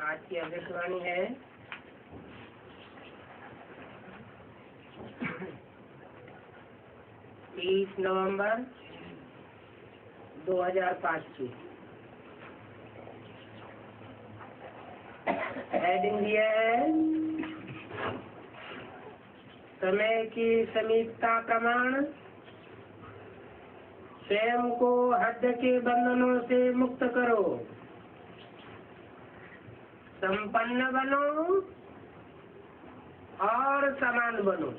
आज की अभिवाणी है 30 नवंबर 2005 की। हेडिंग दिया है समय की समीपता प्रमाण, स्वयं को हद के बंधनों से मुक्त करो, संपन्न बनो और समान बनो।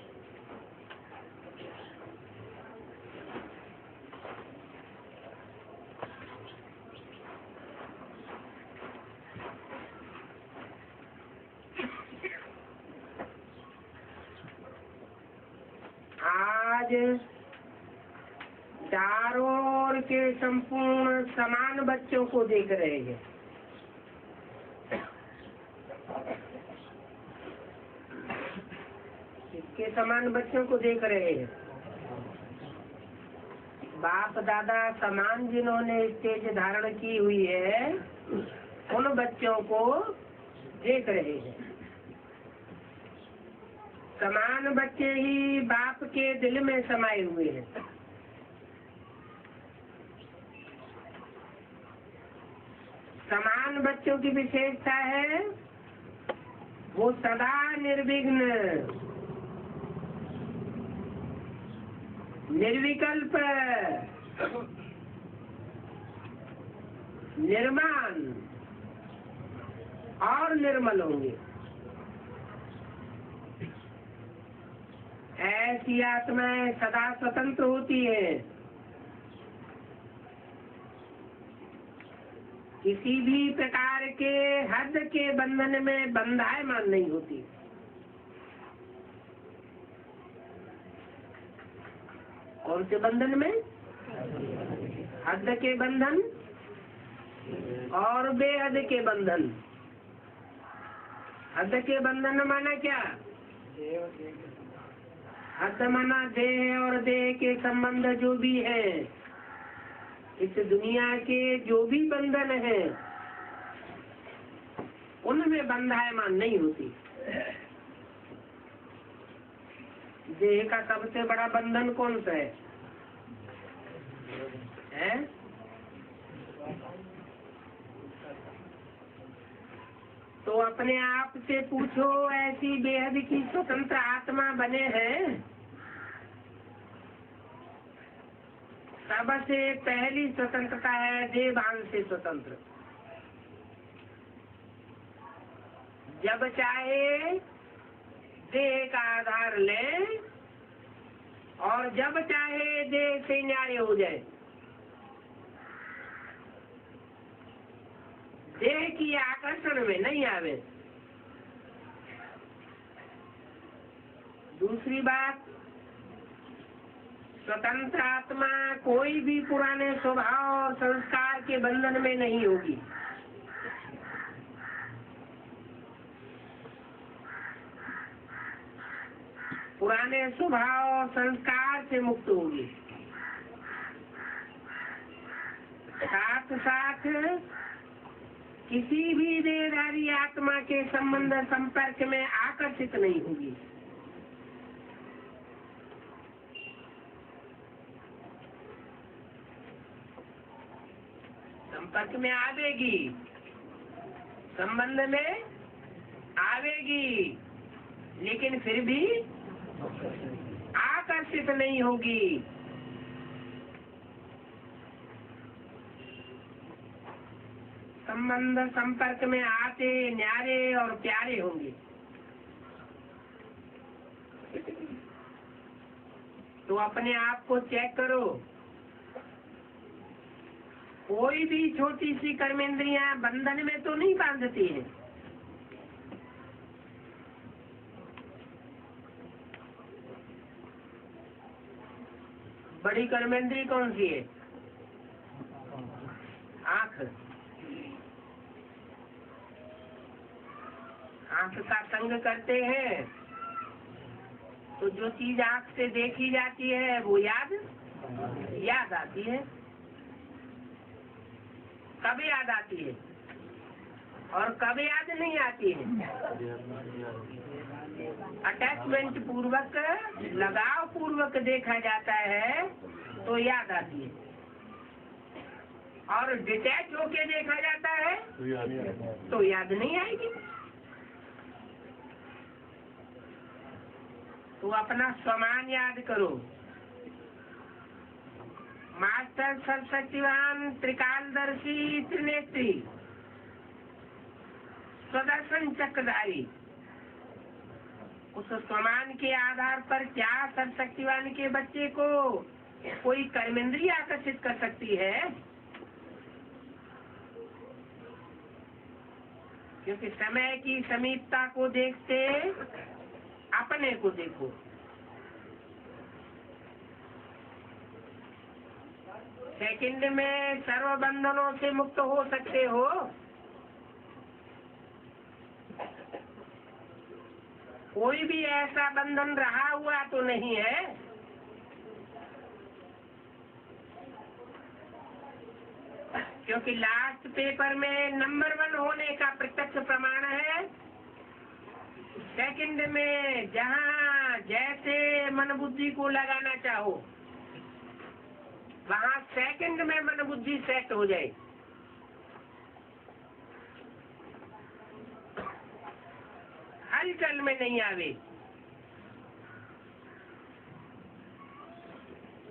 आज चारों ओर के संपूर्ण समान बच्चों को देख रहे हैं। के समान बच्चों को देख रहे हैं। बाप दादा समान जिन्होंने स्टेज धारण की हुई है, उन बच्चों को देख रहे हैं। समान बच्चे ही बाप के दिल में समाये हुए हैं। समान बच्चों की विशेषता है वो सदा निर्विघ्न, निर्विकल्प, निर्माण और निर्मल होंगे। ऐसी आत्माएं सदा स्वतंत्र होती है, किसी भी प्रकार के हद के बंधन में बंधायमान नहीं होती। कौन से बंधन में? हद के बंधन और बेहद के बंधन। हद के बंधन माना क्या? हद माना देह और देह के संबंध जो भी है, इस दुनिया के जो भी बंधन है, उनमें बंधायमान नहीं होती। देह का सबसे बड़ा बंधन कौन सा है? तो अपने आप से पूछो, ऐसी बेहद की स्वतंत्र आत्मा बने हैं? सबसे पहली स्वतंत्रता है देवान से स्वतंत्र। जब चाहे देह का आधार ले और जब चाहे देह से न्याय हो जाए। देह की आकर्षण में नहीं आवे। दूसरी बात, स्वतंत्र आत्मा कोई भी पुराने स्वभाव और संस्कार के बंधन में नहीं होगी। पुराने स्वभाव और संस्कार से मुक्त होगी। साथ साथ किसी भी देहधारी आत्मा के संबंध संपर्क में आकर्षित नहीं होगी। संपर्क में आवेगी, संबंध में आवेगी, लेकिन फिर भी आकर्षित नहीं होगी। संबंध संपर्क में आते न्यारे और प्यारे होंगे। अपने आप को चेक करो, कोई भी छोटी सी कर्मेंद्रियां बंधन में तो नहीं बांधती है। बड़ी कर्मेंद्री कौन सी है? आंख। आंख का संग करते हैं तो जो चीज आंख से देखी जाती है वो याद आती है। कब याद आती है और कब याद नहीं आती है? अटैचमेंट पूर्वक, लगाव पूर्वक देखा जाता है तो याद आती है, और डिटैच होके देखा जाता है तो याद नहीं आएगी। तो अपना स्वमान याद करो। मास्टर सर्वशक्तिवान त्रिकालदर्शी त्रिनेत्री स्वदर्शन चक्रधारी, उस स्वमान के आधार पर क्या सर्वशक्तिवान के बच्चे को कोई कर्मेंद्रिय आकर्षित कर सकती है? क्योंकि समय की समीपता को देखते अपने को देखो। सेकंड में सर्व बंधनों से मुक्त हो सकते हो। कोई भी ऐसा बंधन रहा हुआ तो नहीं है। क्योंकि लास्ट पेपर में नंबर 1 होने का प्रत्यक्ष प्रमाण है। सेकंड में जहाँ जैसे मन बुद्धि को लगाना चाहो वहाँ सेकंड में मन बुद्धि सेट हो जाए। हलचल में नहीं आवे।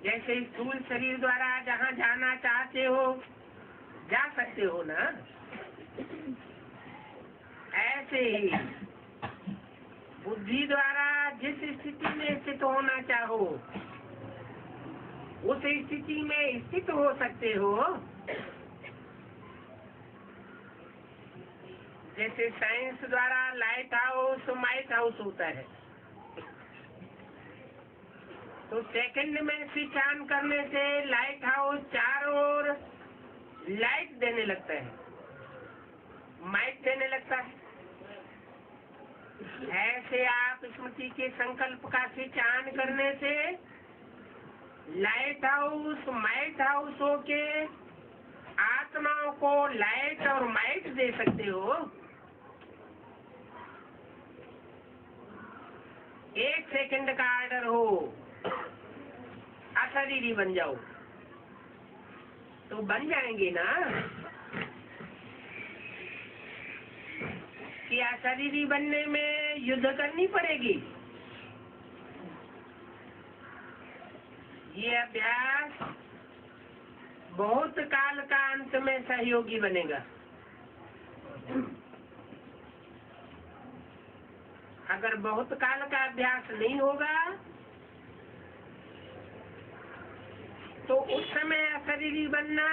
जैसे स्थूल शरीर द्वारा जहाँ जाना चाहते हो जा सकते हो ना, ऐसे ही बुद्धि द्वारा जिस स्थिति में स्थित होना चाहो उस स्थिति में स्थित हो सकते हो। जैसे साइंस द्वारा लाइट हाउस माइट हाउस होता है, तो सेकंड में स्विच ऑन करने से लाइट हाउस चारों ओर लाइट देने लगता है, माइट देने लगता है। ऐसे आप स्मृति के संकल्प का स्विच ऑन करने से लाइट हाउस माइट हाउस होके आत्माओं को लाइट और माइट दे सकते हो। एक सेकंड का ऑर्डर हो अशरीरी बन जाओ तो बन जाएंगे ना। कि अशरीरी बनने में युद्ध करनी पड़ेगी। ये अभ्यास बहुत काल का अंत में सहयोगी बनेगा। अगर बहुत काल का अभ्यास नहीं होगा तो उस समय अशरीरी बनना,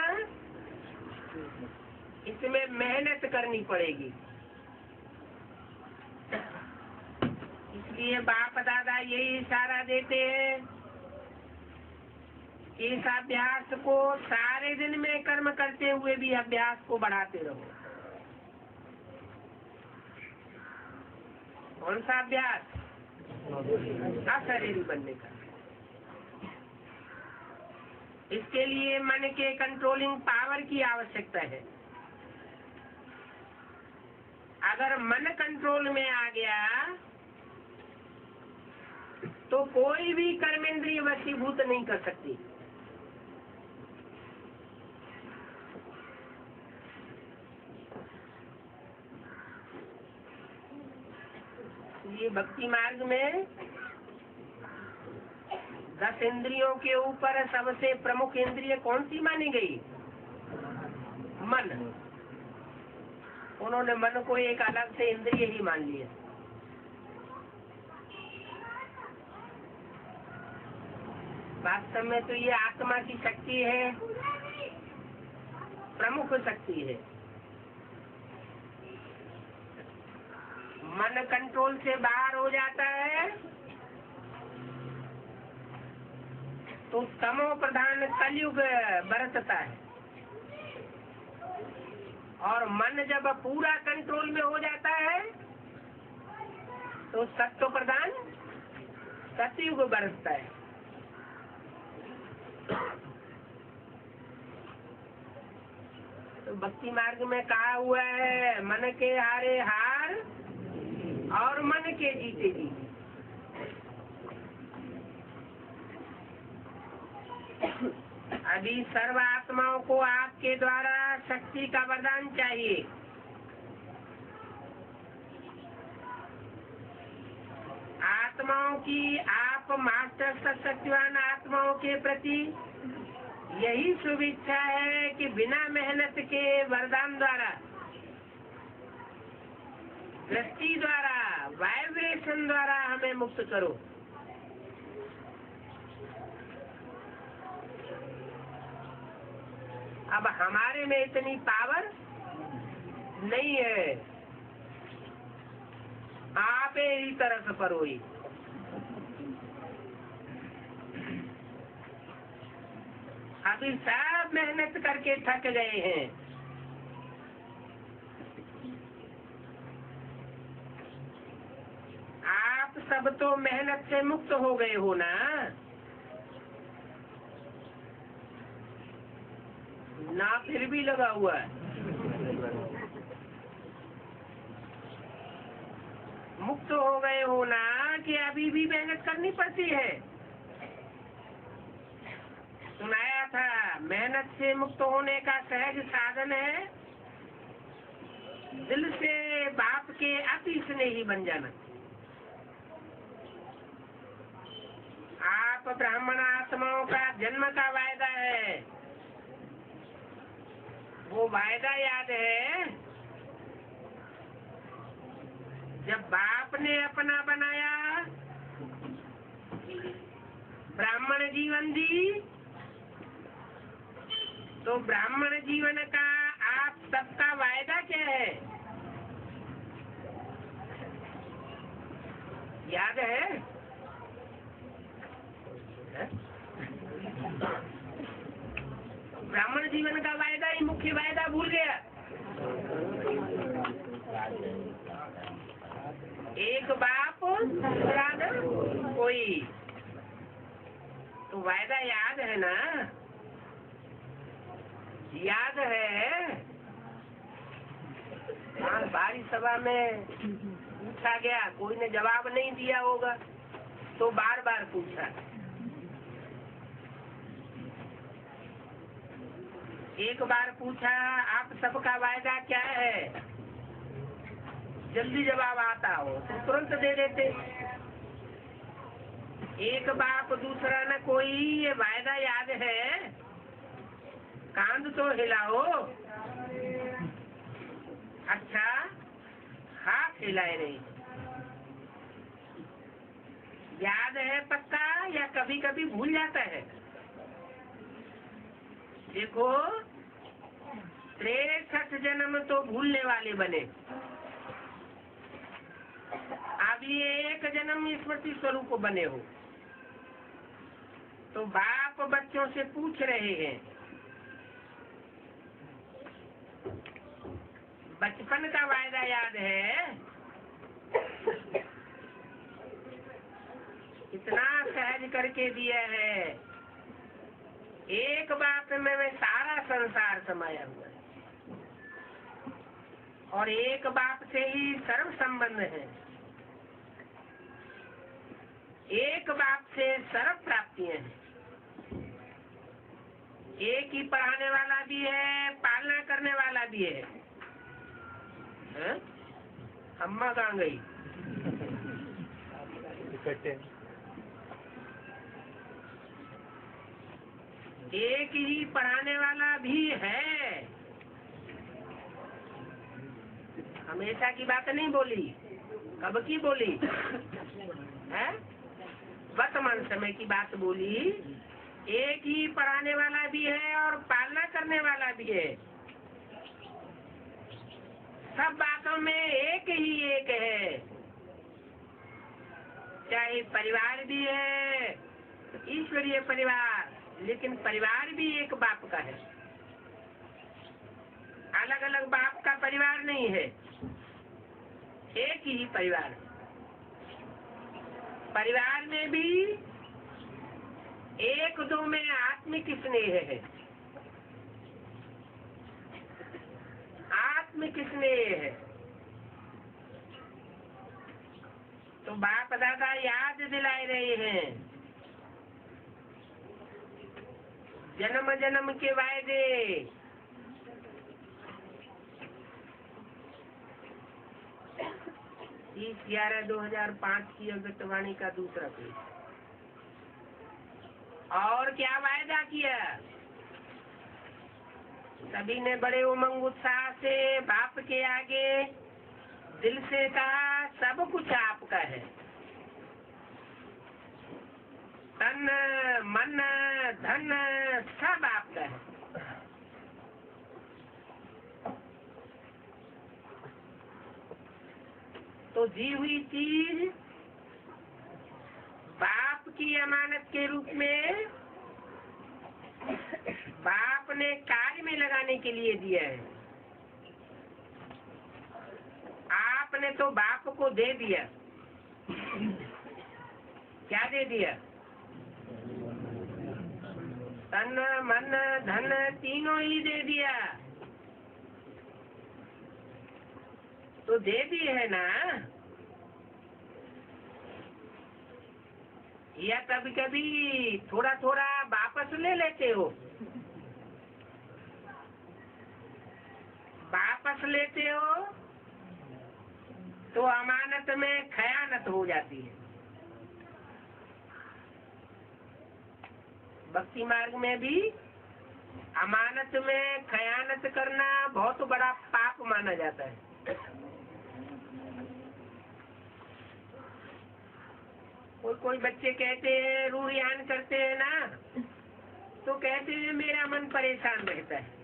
इसमें मेहनत करनी पड़ेगी। इसलिए बाप दादा यही इशारा देते हैं कि इस अभ्यास को सारे दिन में कर्म करते हुए भी अभ्यास को बढ़ाते रहो। कौन सा अभ्यास? अशरीरी बनने का। इसके लिए मन के कंट्रोलिंग पावर की आवश्यकता है। अगर मन कंट्रोल में आ गया तो कोई भी कर्मेंद्रिय वशीभूत नहीं कर सकती। ये भक्ति मार्ग में 10 इंद्रियों के ऊपर सबसे प्रमुख इंद्रिय कौन सी मानी गई? मन। उन्होंने मन को एक अलग से इंद्रिय ही मान लिया। वास्तव में तो ये आत्मा की शक्ति है, प्रमुख शक्ति है। मन कंट्रोल से बाहर हो जाता है तो तमो प्रधान कलयुग बरसता है, और मन जब पूरा कंट्रोल में हो जाता है तो सत्व प्रधान सतयुग बरसता है। तो भक्ति मार्ग में कहा हुआ है, मन के हारे हार और मन के जीते जीते। अभी सर्व आत्माओं को आपके द्वारा शक्ति का वरदान चाहिए। आत्माओं की आप मास्टर सशक्तिवान आत्माओं के प्रति यही शुभेच्छा है कि बिना मेहनत के वरदान द्वारा, दृष्टि द्वारा, वाइब्रेशन द्वारा हमें मुक्त करो। अब हमारे में इतनी पावर नहीं है, आप ही तरफ परोई। अभी सब मेहनत करके थक गए हैं, आप सब तो मेहनत से मुक्त हो गए हो ना। ना फिर भी लगा हुआ है। मुक्त हो गए हो ना कि अभी भी मेहनत करनी पड़ती है। सुनाया था, मेहनत से मुक्त होने का सहज साधन है दिल से बाप के अति स्नेही बन जाना। आप ब्राह्मण आत्माओं का जन्म का वायदा है, वो वायदा याद है जब बाप ने अपना बनाया, ब्राह्मण जीवन दी, तो ब्राह्मण जीवन का आप सबका वायदा क्या है, याद है? ब्राह्मण जीवन का वायदा ही मुख्य वायदा भूल गया। एक बाप कोई, तो वायदा याद है ना? याद है? हाँ, बारी सभा में पूछा गया, कोई ने जवाब नहीं दिया होगा तो बार बार पूछा। एक बार पूछा, आप सबका वायदा क्या है? जल्दी जवाब आता हो तो तुरंत दे देते। एक बाप दूसरा न कोई, ये वायदा याद है? कांध तो हिलाओ। अच्छा, हाथ हिलाए नहीं। याद है पक्का या कभी कभी भूल जाता है? देखो, 63 जन्म तो भूलने वाले बने, अब ये एक जन्म स्मृति स्वरूप बने हो। तो बाप बच्चों से पूछ रहे हैं, बचपन का वायदा याद है? इतना सहज करके दिया है, एक बात में सारा संसार समाया हुआ है, और एक बाप से ही सर्व संबंध है, एक बाप से सर्व प्राप्तियां हैं। एक ही पढ़ाने वाला भी है, पालना करने वाला भी है। अम्मा कहाँ गई? एक ही पढ़ाने वाला भी है। हमेशा की बात नहीं बोली, कब की बोली है? वर्तमान समय की बात बोली एक ही पढ़ाने वाला भी है और पालना करने वाला भी है। सब बातों में एक ही एक है। चाहे परिवार भी है, ईश्वरीय परिवार, लेकिन परिवार भी एक बाप का है। अलग अलग बाप का परिवार नहीं है, एक ही परिवार। परिवार में भी एक दो में आत्मिक स्नेह है, आत्मिक स्नेह है। तो बाप दादा याद दिलाए रहे हैं, जन्म जन्म के वायदे। 30/11/2005 की अगतवाणी का दूसरा पेज। और क्या वायदा किया? सभी ने बड़े उमंग उत्साह से बाप के आगे दिल से कहा, सब कुछ आपका है। तन मन धन सब आपका है। तो दी हुई चीज बाप की अमानत के रूप में बाप ने कार्य में लगाने के लिए दिया है। आपने तो बाप को दे दिया। क्या दे दिया? तन मन धन तीनों ही दे दिया। तो दे दी है ना। या कभी कभी थोड़ा थोड़ा वापस ले लेते हो? वापस लेते हो तो अमानत में खयानत हो जाती है। भक्ति मार्ग में भी अमानत में खयानत करना बहुत बड़ा पाप माना जाता है। कोई बच्चे कहते हैं, रूहियान करते हैं ना, तो कहते हैं मेरा मन परेशान रहता है।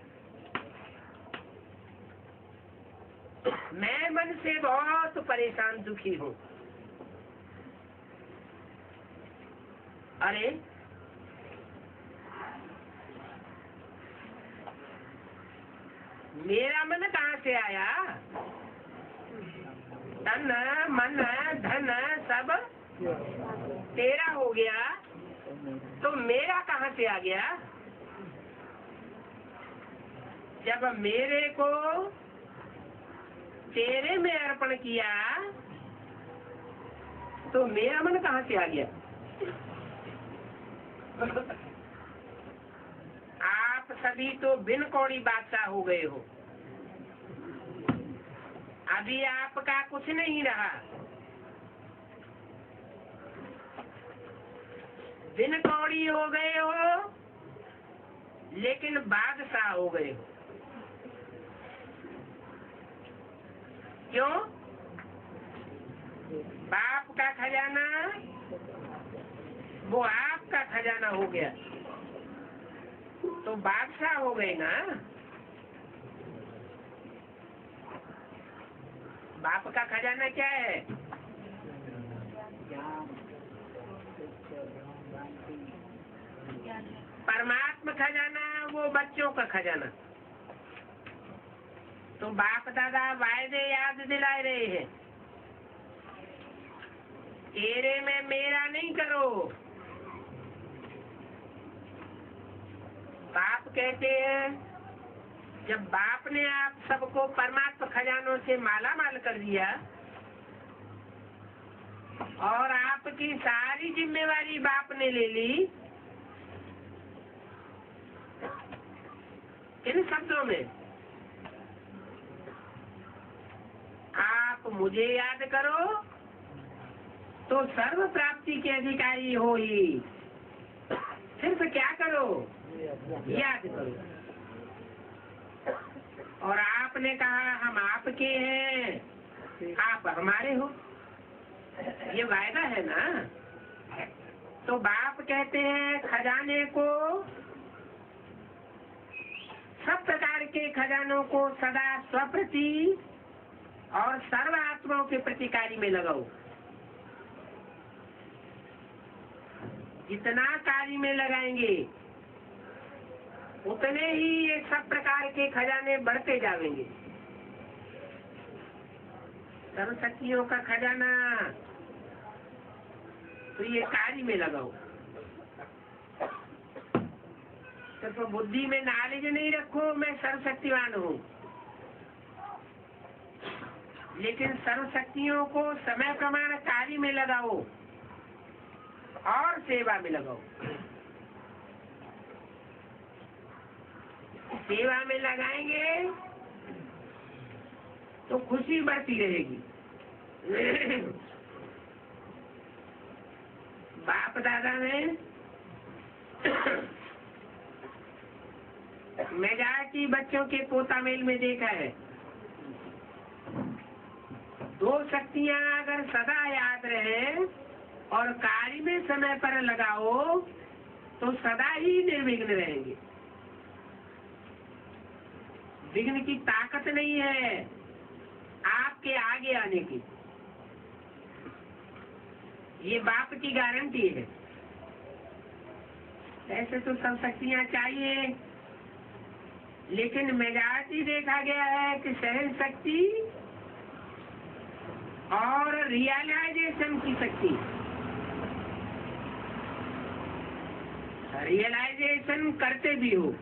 मैं मन से बहुत परेशान दुखी हूँ। अरे मेरा मन कहाँ से आया? तन मन धन सब तेरा हो गया, तो मेरा कहाँ से आ गया? जब मेरे को तेरे में अर्पण किया तो मेरा मन कहाँ से आ गया? आप सभी तो बिन कौड़ी बादशाह हो गए हो। अभी आपका कुछ नहीं रहा। बिन कौड़ी हो गए हो, लेकिन बादशाह हो गए हो। क्यों? बाप का खजाना वो आपका खजाना हो गया, तो बादशाह हो गए ना। बाप का खजाना क्या है? परमात्मा खजाना वो बच्चों का खजाना। तो बाप दादा वायदे याद दिलाए रहे हैं, तेरे में मेरा नहीं करो। बाप कहते हैं, जब बाप ने आप सबको परमात्मा खजानों से माला माल कर दिया और आपकी सारी जिम्मेवारी बाप ने ले ली, इन शब्दों में आप मुझे याद करो तो सर्व प्राप्ति के अधिकारी हो ही। सिर्फ क्या करो? याद करो। और आपने कहा हम आपके हैं, आप हमारे हो, ये वायदा है ना। तो बाप कहते हैं खजाने को, सब प्रकार के खजानों को सदा स्वप्रति और सर्व आत्माओं के प्रति कार्य में लगाओ। जितना कार्य में लगाएंगे उतने ही ये सब प्रकार के खजाने बढ़ते जाएंगे। सर्वशक्तियों का खजाना तो ये कार्य में लगाओ। सिर्फ बुद्धि में नॉलेज नहीं रखो मैं सर्वशक्तिवान हूँ, लेकिन सर्वशक्तियों को समय प्रमाण कार्य में लगाओ और सेवा में लगाओ। सेवा में लगाएंगे तो खुशी बढ़ती रहेगी। बाप दादा ने मेजारटी बच्चों के पोता मेल में देखा है, दो शक्तियां अगर सदा याद रहे और कार्य में समय पर लगाओ तो सदा ही निर्विघ्न रहेंगे। विघ्न की ताकत नहीं है आपके आगे आने की, ये बाप की गारंटी है। ऐसे तो सब शक्तियां चाहिए, लेकिन मेजॉरिटी देखा गया है कि सहन शक्ति और रियलाइजेशन की शक्ति। रियलाइजेशन करते भी हो,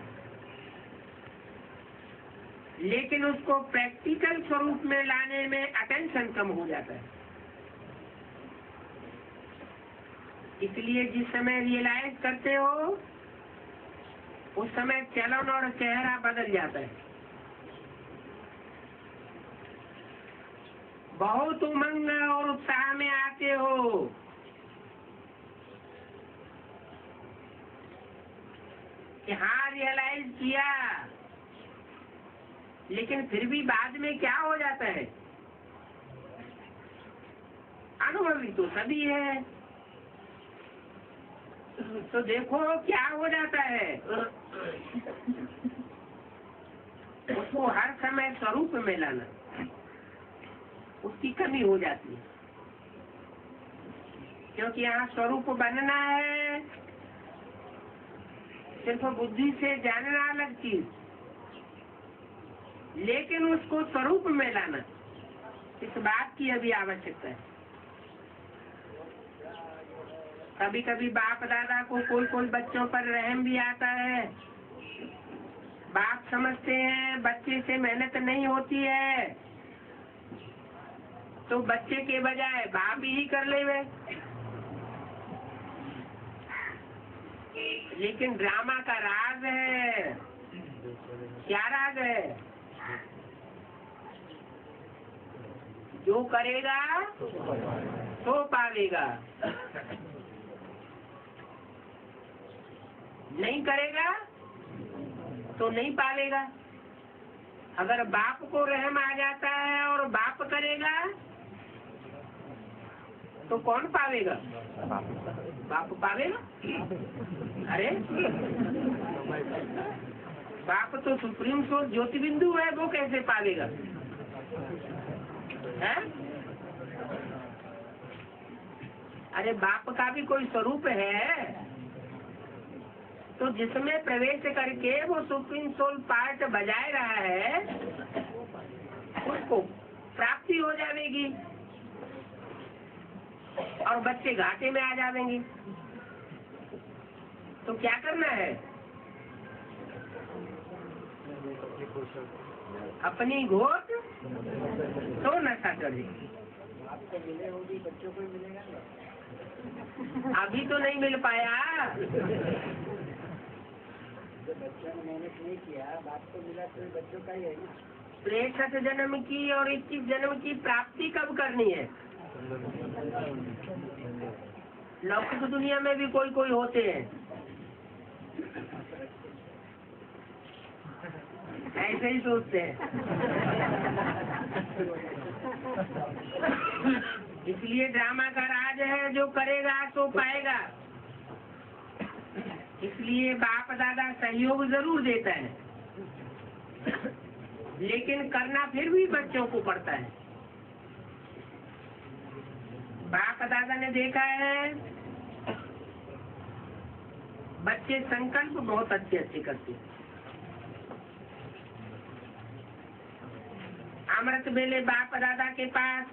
लेकिन उसको प्रैक्टिकल स्वरूप में लाने में अटेंशन कम हो जाता है। इसलिए जिस समय रियलाइज करते हो उस समय चलन और चेहरा बदल जाता है। बहुत उमंग और उत्साह में आते हो, कि हाँ रियलाइज किया, लेकिन फिर भी बाद में क्या हो जाता है? अनुभवी तो सभी है, तो देखो क्या हो जाता है। उसको हर समय स्वरूप में लाना, उसकी कमी हो जाती है, क्योंकि यहाँ स्वरूप बनना है। सिर्फ बुद्धि से जानना अलग चीज, लेकिन उसको स्वरूप में लाना, इस बात की अभी आवश्यकता है। कभी कभी बाप दादा को कोई बच्चों पर रहम भी आता है। बाप समझते हैं बच्चे से मेहनत नहीं होती है, तो बच्चे के बजाय बाप ही कर ले वे। लेकिन ड्रामा का राज है, क्या राज है? जो करेगा तो पावेगा, नहीं करेगा तो नहीं पालेगा। अगर बाप को रहम आ जाता है और बाप करेगा तो कौन पावेगा? बाप पावेगा। अरे बाप तो सुप्रीम सोर्स ज्योति बिंदु है, वो कैसे पावेगा? है? अरे बाप का भी कोई स्वरूप है, तो जिसमें प्रवेश करके वो सुप्रीम सोल पार्ट बजाय रहा है, उसको प्राप्ति हो जाएगी और बच्चे घाटे में आ जाएंगे। तो क्या करना है? अपनी घोट तो नशा चढ़े। बच्चों को मिलेगा, अभी तो नहीं मिल पाया। बच्चों ने मेहनत नहीं किया, बाप को मिला तो बच्चों का ही है ना। 63 जन्म की और 21 जन्म की प्राप्ति कब करनी है? लौकिक दुनिया में भी कोई होते हैं ऐसे ही सोचते हैं। इसलिए ड्रामा का राज है, जो करेगा तो पाएगा। इसलिए बाप दादा सहयोग जरूर देता है, लेकिन करना फिर भी बच्चों को पड़ता है। बाप दादा ने देखा है बच्चे संकल्प बहुत अच्छे अच्छे करते हैं। अमृत बेले बाप दादा के पास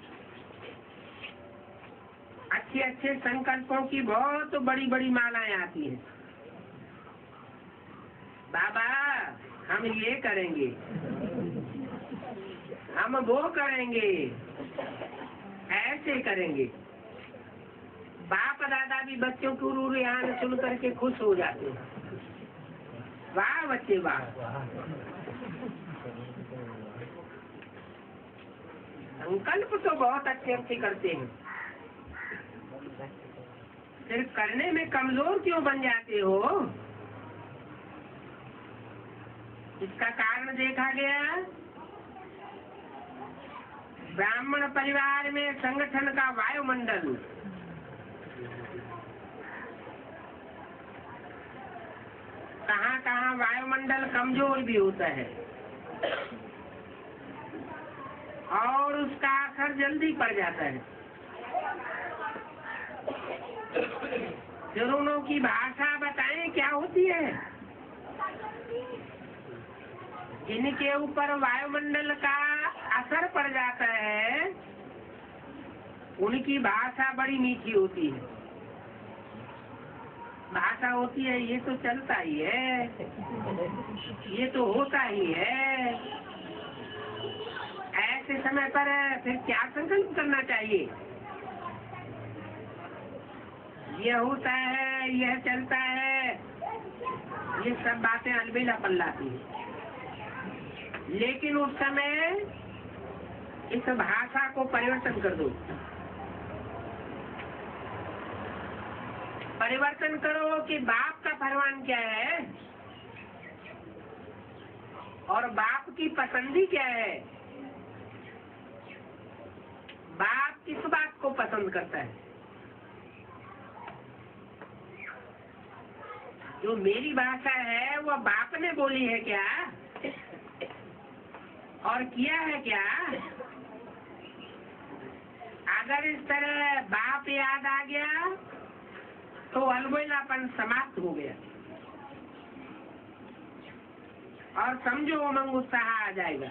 अच्छे अच्छे संकल्पों की बहुत बड़ी बड़ी मालाएं आती हैं। बाबा हम ये करेंगे, हम वो करेंगे, ऐसे करेंगे। बाप दादा भी बच्चों की रूरियान सुन करके खुश हो जाते हैं। वाह बच्चे वाह। संकल्प तो बहुत अच्छे अच्छे करते हैं, सिर्फ करने में कमजोर क्यों बन जाते हो? इसका कारण देखा गया ब्राह्मण परिवार में संगठन का वायुमंडल कहाँ कहाँ वायुमंडल कमजोर भी होता है और उसका असर जल्दी पड़ जाता है। तरुणों की भाषा बताएं क्या होती है? जिनके ऊपर वायुमंडल का असर पड़ जाता है उनकी भाषा बड़ी मीठी होती है। भाषा होती है ये तो चलता ही है, ये तो होता ही है। ऐसे समय पर फिर क्या संकल्प करना चाहिए? यह होता है, यह चलता है, ये सब बातें अलबेला पल लाती है। लेकिन उस समय इस भाषा को परिवर्तन कर दो। परिवर्तन करो कि बाप का फरमान क्या है और बाप की पसंदी क्या है। बाप किस बात को पसंद करता है? जो मेरी भाषा है वह बाप ने बोली है क्या और किया है क्या? अगर इस तरह बाप याद आ गया तो अलबेलापन समाप्त हो गया और समझो उमंग उत्साह आ जाएगा।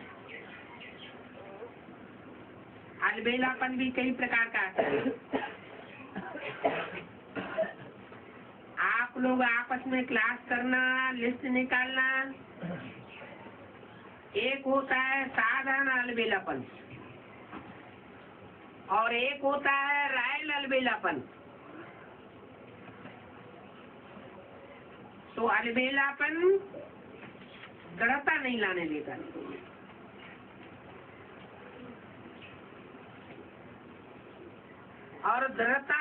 अलबेलापन भी कई प्रकार का आता है। आप लोग आपस में क्लास करना, लिस्ट निकालना, एक होता है साधारण अलबेलापन और एक होता है रायल अलबेलापन। तो अलबेलापन दृढ़ता नहीं लाने देता और दृढ़ता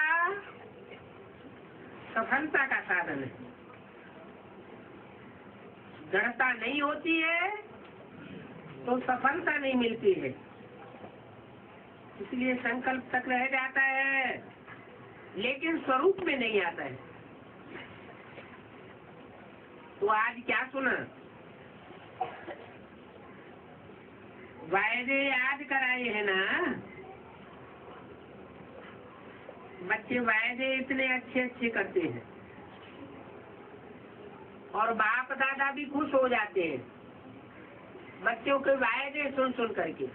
सफलता का साधन है। दृढ़ता नहीं होती है तो सफलता नहीं मिलती है, इसलिए संकल्प तक रह जाता है लेकिन स्वरूप में नहीं आता है। तो आज क्या सुना? वायदे याद कराए हैं ना बच्चे, वायदे इतने अच्छे अच्छे करते हैं और बाप दादा भी खुश हो जाते हैं बच्चों के वायदे सुन सुन करके।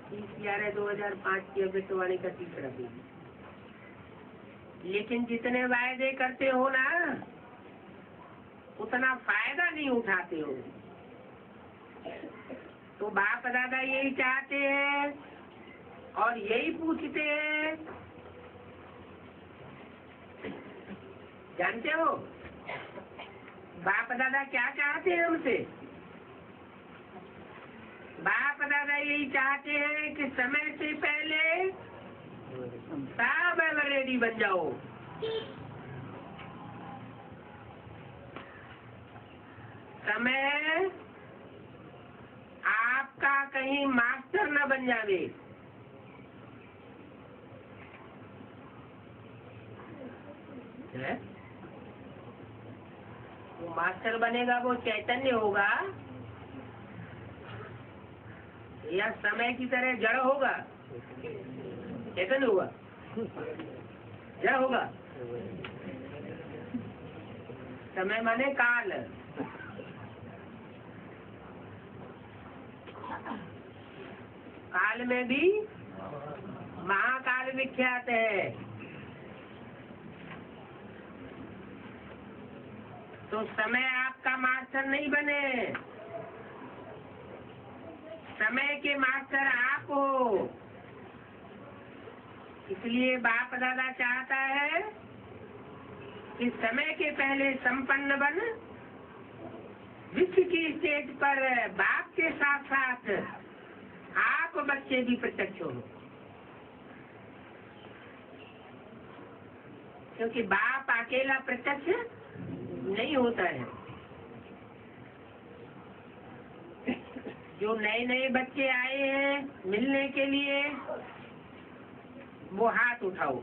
30/11/2005 की भविष्यवाणी का तीसरा दिन। लेकिन जितने वायदे करते हो ना उतना फायदा नहीं उठाते हो। तो बाप दादा यही चाहते हैं और यही पूछते हैं, जानते हो बाप दादा क्या चाहते हैं हमसे? बाप दादा यही चाहते हैं कि समय से पहले सब रेडी बन जाओ। समय आपका कहीं मास्टर न बन जावे। है? वो मास्टर बनेगा वो चैतन्य होगा या समय की तरह जड़ होगा? चैतन्य होगा, जड़ होगा। समय माने काल। काल में भी महाकाल विख्यात है। तो समय आपका मास्टर नहीं बने, समय के मास्टर आप हो। इसलिए बाप दादा चाहता है कि समय के पहले संपन्न बन विश्व की स्टेज पर बाप के साथ साथ आप बच्चे भी प्रत्यक्ष हो, क्योंकि बाप अकेला प्रत्यक्ष नहीं होता है। जो नए नए बच्चे आए हैं मिलने के लिए, वो हाथ उठाओ,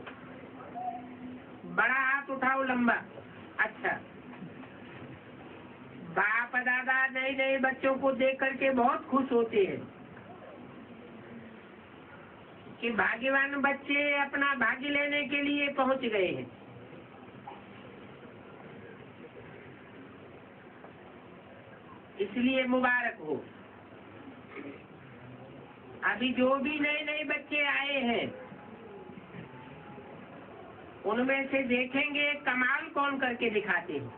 बड़ा हाथ उठाओ, लंबा। अच्छा, बाप दादा नए नए बच्चों को देख करके बहुत खुश होते हैं कि भाग्यवान बच्चे अपना भाग्य लेने के लिए पहुंच गए हैं। इसलिए मुबारक हो। अभी जो भी नए नए बच्चे आए हैं उनमें से देखेंगे कमाल कौन करके दिखाते हैं।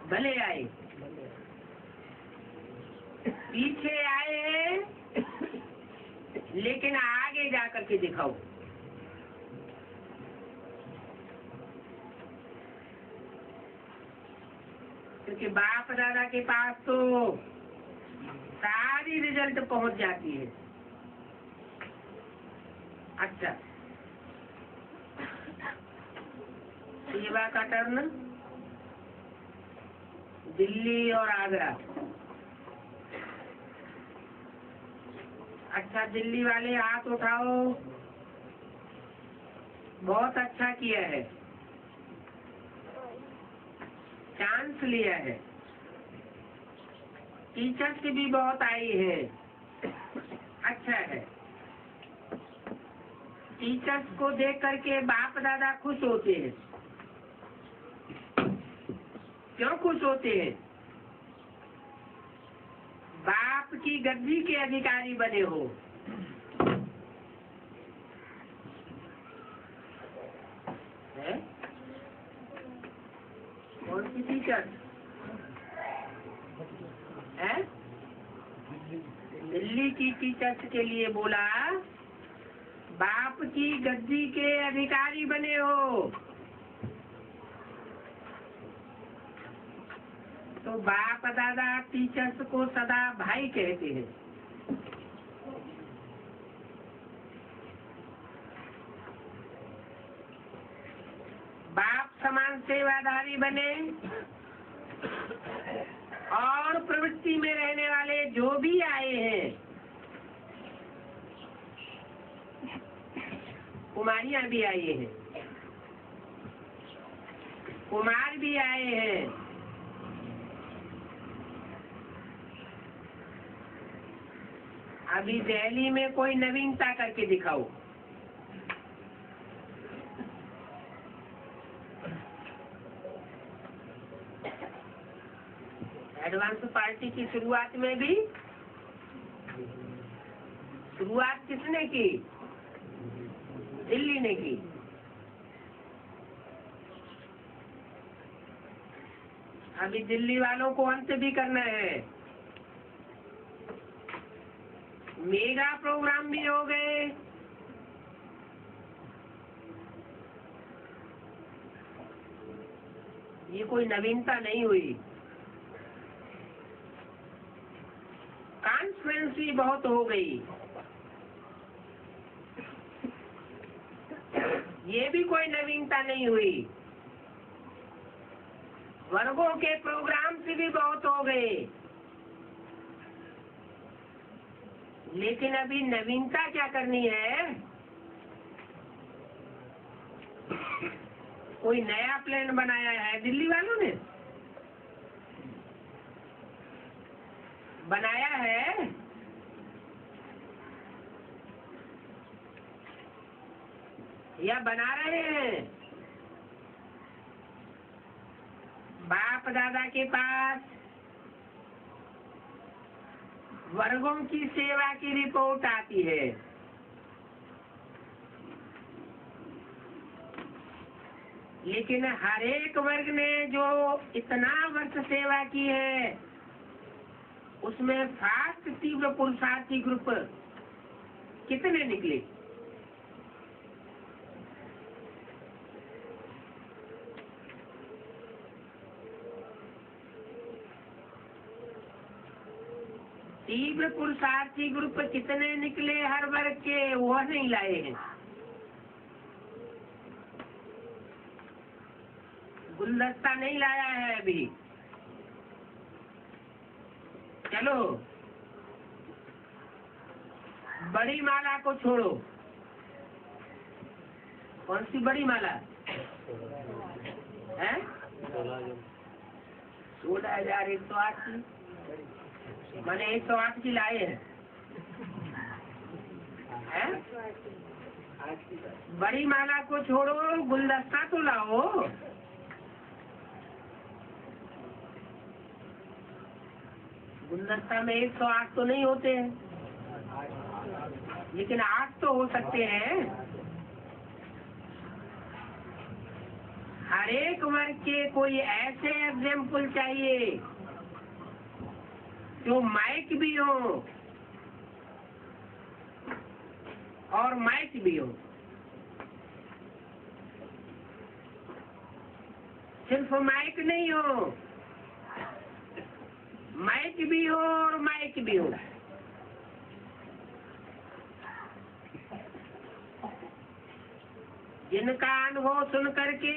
भले आए, पीछे आए हैं लेकिन आगे जा करके दिखाओ। क्योंकि बाप दादा के पास तो सारी रिजल्ट पहुंच जाती है। अच्छा, सेवा का टर्न दिल्ली और आगरा। अच्छा, दिल्ली वाले हाथ उठाओ। बहुत अच्छा किया है, चांस लिया है। टीचर्स भी बहुत आई है, अच्छा है। टीचर्स को देख करके बाप दादा खुश होते हैं। क्यों खुश होते हैं? बाप की गद्दी के अधिकारी बने हो। है? कौन सी टीचर है? दिल्ली की टीचर्स के लिए बोला, बाप की गद्दी के अधिकारी बने हो। तो बाप दादा टीचर्स को सदा भाई कहते हैं। बाप समान सेवाधारी बने और प्रवृत्ति में रहने वाले जो भी आए हैं, कुमारियां भी आई हैं, कुमार भी आए हैं। अभी दिल्ली में कोई नवीनता करके दिखाओ। एडवांस पार्टी की शुरुआत में भी शुरुआत किसने की? दिल्ली ने की। अभी दिल्ली वालों को अंत भी करना है। मेगा प्रोग्राम भी हो गए। ये कोई नवीनता नहीं हुई। कॉन्फ्रेंस भी बहुत हो गई। ये भी कोई नवीनता नहीं हुई। वर्गों के प्रोग्राम भी बहुत हो गए। लेकिन अभी नवीनता क्या करनी है? कोई नया प्लान बनाया है दिल्ली वालों ने? बनाया है? या बना रहे हैं? बाप दादा के पास वर्गों की सेवा की रिपोर्ट आती है, लेकिन हर एक वर्ग ने जो इतना वर्ष सेवा की है उसमें फास्ट तीव्र पुरुषार्थी ग्रुप कितने निकले? तीव्र पुरुषार्थी ग्रुप कितने निकले हर वर्ग के, वह नहीं लाए हैं। गुलदस्ता नहीं लाया है अभी। चलो बड़ी माला को छोड़ो। कौन सी बड़ी माला है? 16,108 की, मैंने 108 की लाए हैं। बड़ी माला को छोड़ो, गुलदस्ता तो लाओ। गुलदस्ता में 108 तो नहीं होते हैं, लेकिन 8 तो हो सकते हैं। हर एक वर्ग के कोई ऐसे एग्जाम्पल चाहिए जो माइक भी हो और माइक भी हो। सिर्फ माइक नहीं हो, माइक भी हो और माइक भी हो। जिनका अनुभव सुन करके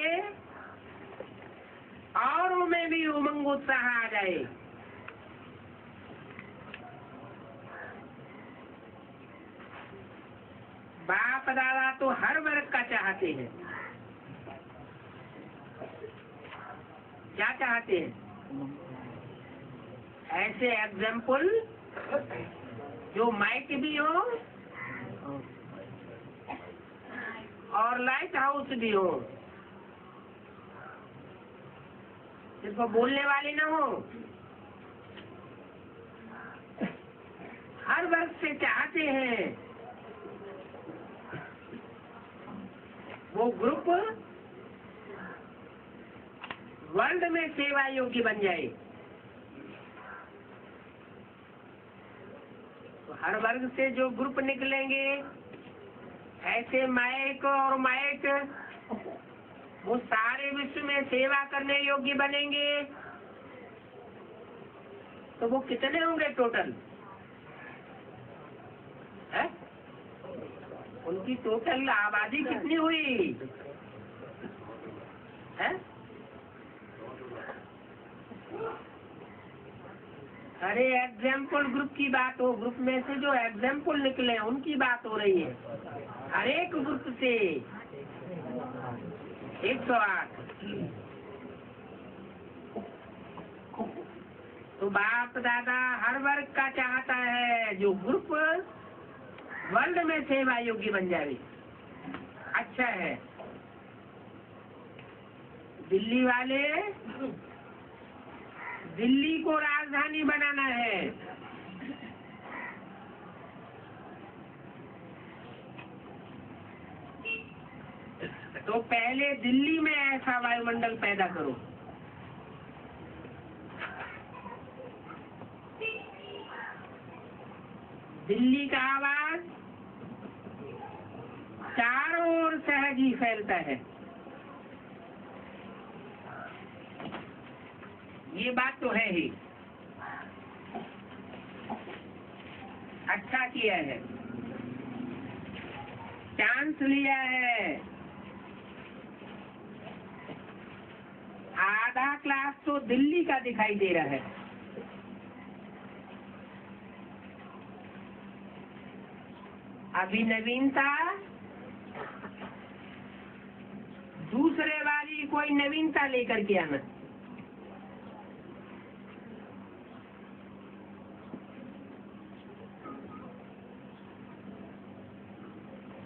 औरों में भी उमंग उत्साह आ जाए। बाप दादा तो हर वर्ग का चाहते हैं। क्या चाहते हैं? ऐसे एग्जाम्पल जो माइक भी हो और लाइट हाउस भी हो, सिर्फ बोलने वाले ना हो। हर वर्ग से चाहते हैं वो ग्रुप वर्ल्ड में सेवा योग्य बन जाए। तो हर वर्ग से जो ग्रुप निकलेंगे ऐसे माइक और माइक, वो सारे विश्व में सेवा करने योग्य बनेंगे। तो वो कितने होंगे टोटल है? उनकी टोटल आबादी कितनी हुई है? अरे एग्जाम्पल ग्रुप की बात हो, ग्रुप में से जो एग्जाम्पल निकले उनकी बात हो रही है। हर एक ग्रुप से 108। तो बाप दादा हर वर्ग का चाहता है जो ग्रुप वर्ल्ड में सेवा योग्य बन जाए। अच्छा है, दिल्ली वाले दिल्ली को राजधानी बनाना है। तो पहले दिल्ली में ऐसा वायुमंडल पैदा करो। दिल्ली का आवाज चारों ओर सहज ही फैलता है। ये बात तो है ही। अच्छा किया है, चांस लिया है। आधा क्लास तो दिल्ली का दिखाई दे रहा है। अभी नवीनता दूसरे वाली कोई नवीनता लेकर के आना।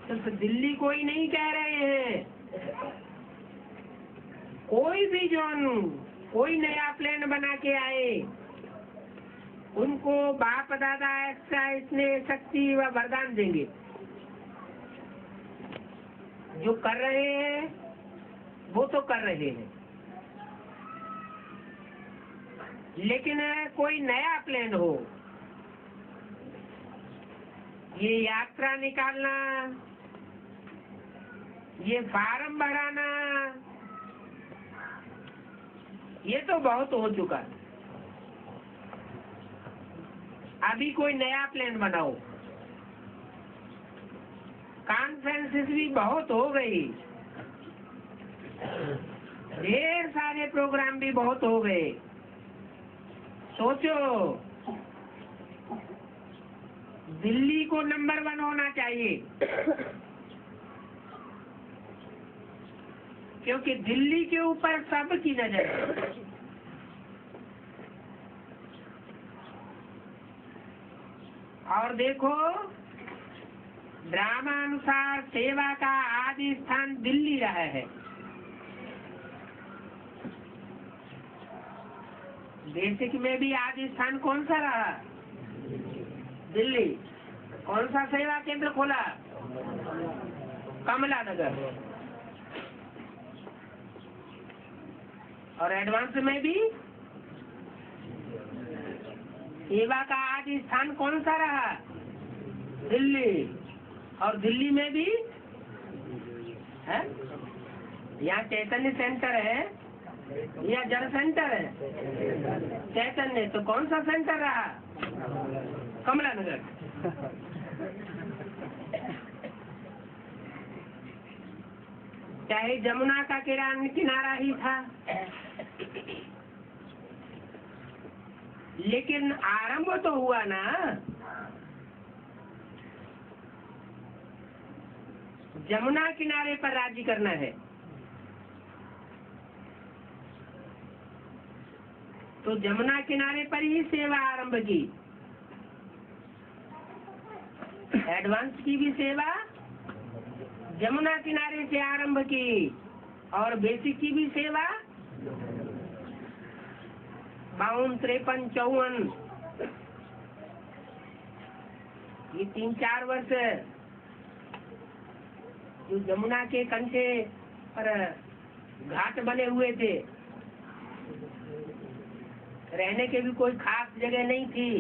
तो दिल्ली कोई नहीं कह रहे हैं, कोई भी जौन कोई नया प्लान बना के आए उनको बाप दादा ऐसा स्नेह शक्ति व वरदान देंगे। जो कर रहे हैं वो तो कर रहे हैं, लेकिन कोई नया प्लान हो, ये यात्रा निकालना, ये फार्म भराना, ये तो बहुत हो चुका है। अभी कोई नया प्लान बनाओ। कॉन्फ्रेंसेस भी बहुत हो गई, ढेर सारे प्रोग्राम भी बहुत हो गए। सोचो, दिल्ली को नंबर 1 होना चाहिए, क्योंकि दिल्ली के ऊपर सबकी नजर है। और देखो, ड्रामा अनुसार सेवा का आदि स्थान दिल्ली रहा है। बेसिक में भी आदि स्थान कौन सा रहा? दिल्ली। कौन सा सेवा केंद्र खोला? कमला नगर। और एडवांस में भी सेवा का आदि स्थान कौन सा रहा? दिल्ली। और दिल्ली में भी है, यहाँ चैतन्य सेंटर है या जन सेंटर है? चैतन्य। तो कौन सा सेंटर रहा? कमला नगर। चाहे जमुना का किनारा ही था, लेकिन आरंभ तो हुआ ना। जमुना किनारे पर राज्य करना है, तो जमुना किनारे पर ही सेवा आरंभ की। एडवांस की भी सेवा जमुना किनारे से आरंभ की, और बेसिक की भी सेवा 52, 53, 54 ये 3-4 वर्ष जो जमुना के कंठे पर घाट बने हुए थे, रहने के भी कोई खास जगह नहीं थी।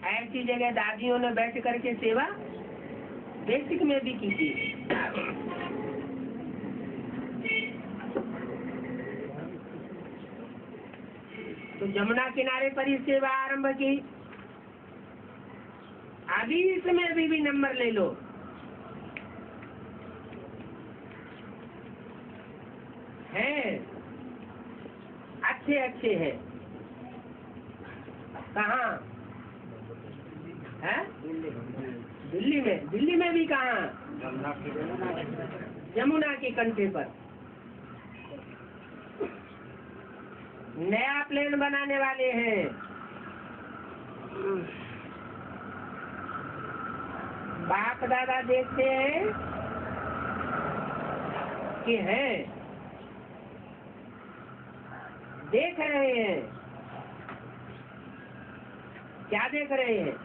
ऐसी जगह दादियों ने बैठ करके सेवा बेसिक में भी की थी। तो जमुना किनारे पर ही सेवा आरंभ की। अभी इसमें भी नंबर ले लो। हैं अच्छे हैं। कहाँ है? दिल्ली में भी कहाँ? जमुना के कंठे पर। नया प्लेन बनाने वाले हैं। बाप दादा देखते हैं कि हैं, देख रहे हैं। क्या देख रहे हैं?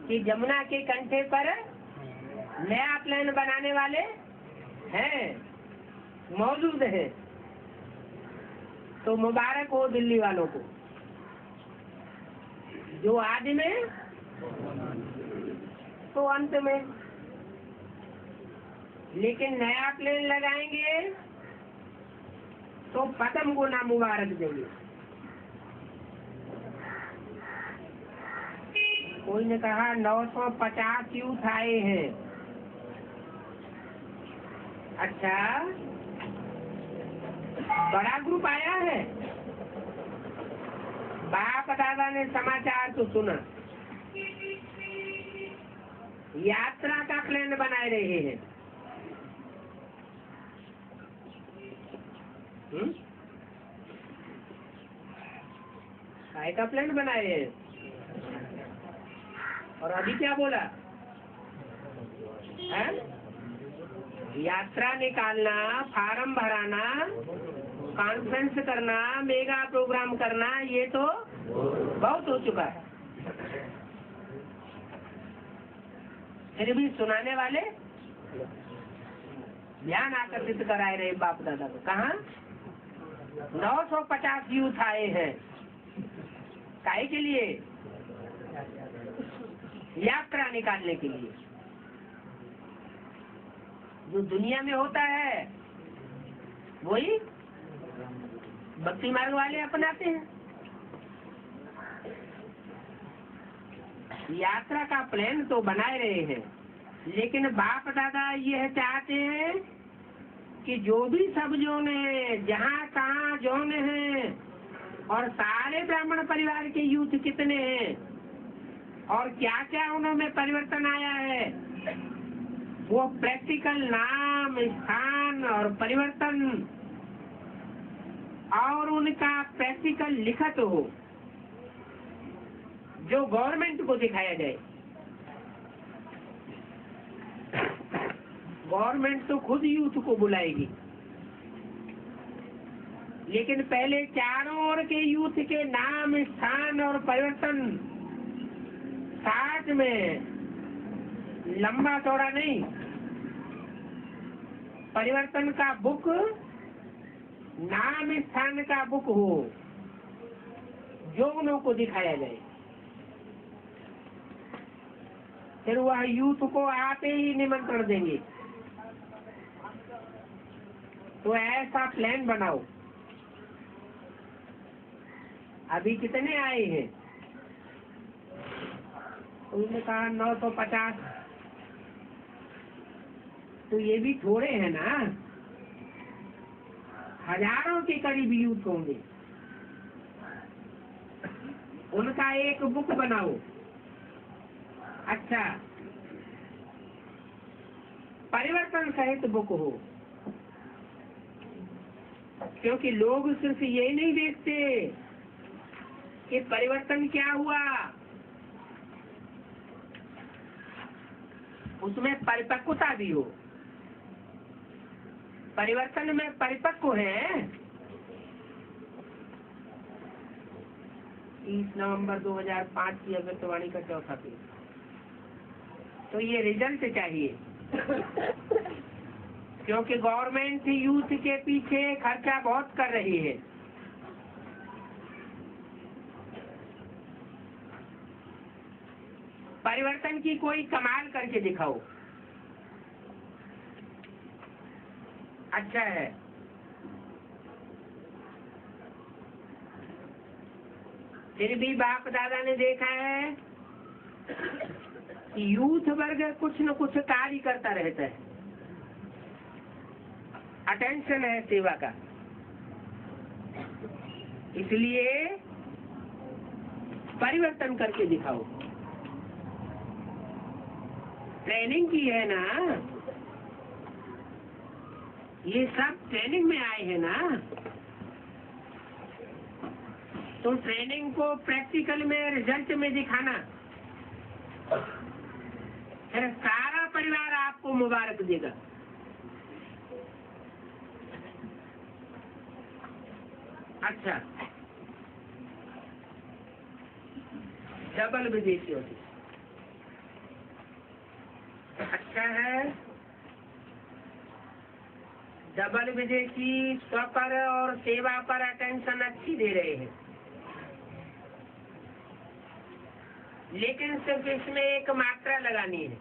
कि जमुना के कंठे पर नया प्लान बनाने वाले हैं, मौजूद है। तो मुबारक हो दिल्ली वालों को, जो आदि में तो अंत में। लेकिन नया प्लेन लगाएंगे तो पदम गुना मुबारक देंगे। कोई ने कहा 950 यूथ आए हैं। अच्छा, बड़ा ग्रुप आया है। बाप दादा ने समाचार तो सुना, यात्रा का प्लान बना रहे हैं। काय का प्लान बनाए हैं? और अभी क्या बोला है? यात्रा निकालना, फार्म भराना, कॉन्फ्रेंस करना, मेगा प्रोग्राम करना, ये तो बहुत हो चुका है। फिर भी सुनाने वाले ध्यान आकर्षित कराए रहे बाप दादा को। कहा 950 यूथ आए हैं, काहे के लिए? यात्रा निकालने के लिए। जो दुनिया में होता है वही भक्ति मार्ग वाले अपनाते हैं। यात्रा का प्लान तो बनाए रहे हैं, लेकिन बाप दादा यह चाहते हैं कि जो भी सब जोन है, जहाँ कहाँ जोन है, और सारे ब्राह्मण परिवार के यूथ कितने हैं और क्या क्या उनमें परिवर्तन आया है, वो प्रैक्टिकल नाम, स्थान और परिवर्तन और उनका प्रैक्टिकल लिखत हो, जो गवर्नमेंट को दिखाया जाए। गवर्नमेंट तो खुद यूथ को बुलाएगी, लेकिन पहले चारों ओर के यूथ के नाम, स्थान और परिवर्तन साथ में, लंबा चौड़ा नहीं, परिवर्तन का बुक, नाम स्थान का बुक हो, जो उन को दिखाया जाए। फिर वह यूथ को आते ही निमंत्रण देंगे। तो ऐसा प्लान बनाओ। अभी कितने आए हैं? उन्होंने कहा 950। तो ये भी थोड़े हैं ना, हजारों के करीब यूथ होंगे। उनका एक बुक बनाओ। अच्छा, परिवर्तन सहित बुक हो, क्योंकि लोग सिर्फ ये नहीं देखते कि परिवर्तन क्या हुआ, उसमें परिपक्वता भी हो। परिवर्तन में परिपक्व है। 30 नवंबर 2005 की अगस्तवाणी का चौथा पेज। तो ये रिजल्ट चाहिए, क्योंकि गवर्नमेंट यूथ के पीछे खर्चा बहुत कर रही है। परिवर्तन की कोई कमाल करके दिखाओ। अच्छा है, फिर भी बाप दादा ने देखा है कि यूथ वर्ग कुछ न कुछ कार्य करता रहता है, अटेंशन है सेवा का। इसलिए परिवर्तन करके दिखाओ। ट्रेनिंग की है ना, ये सब ट्रेनिंग में आए हैं ना, तो ट्रेनिंग को प्रैक्टिकल में, रिजल्ट में दिखाना। फिर सारा परिवार आपको मुबारक देगा। अच्छा, डबल विदेशी होती। अच्छा है, डबल विदेशी स्वपर और सेवा पर अटेंशन अच्छी दे रहे हैं, लेकिन सिर्फ इसमें एक मात्रा लगानी है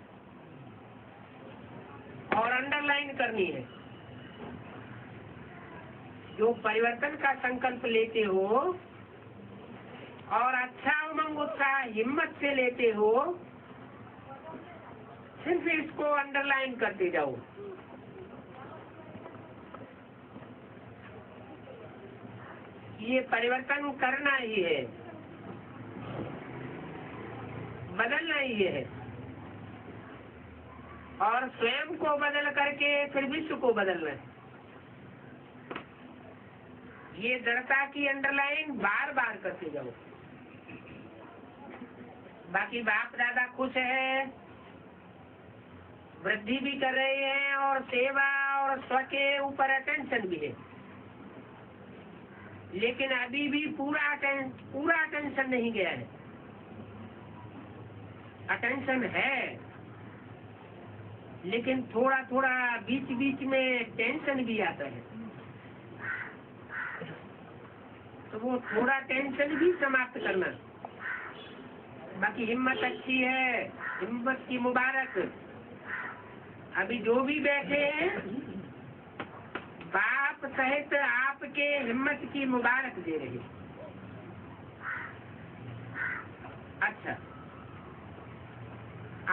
और अंडरलाइन करनी है। जो परिवर्तन का संकल्प लेते हो और अच्छा उमंग, उत्साह, हिम्मत से लेते हो, सिर्फ इसको अंडरलाइन करते जाओ। ये परिवर्तन करना ही है, बदलना ही है। और स्वयं को बदल करके फिर विश्व को बदल रहे हैं। ये दृढ़ता की अंडरलाइन बार बार करते जाओ। बाकी बाप दादा खुश है, वृद्धि भी कर रहे हैं और सेवा और स्व के ऊपर अटेंशन भी है, लेकिन अभी भी पूरा अटेंशन नहीं गया है। अटेंशन है, लेकिन थोड़ा थोड़ा बीच बीच में टेंशन भी आता है, तो वो थोड़ा टेंशन भी समाप्त करना। बाकी हिम्मत अच्छी है, हिम्मत की मुबारक। अभी जो भी बैठे हैं बाप सहित आपके हिम्मत की मुबारक दे रहे। अच्छा,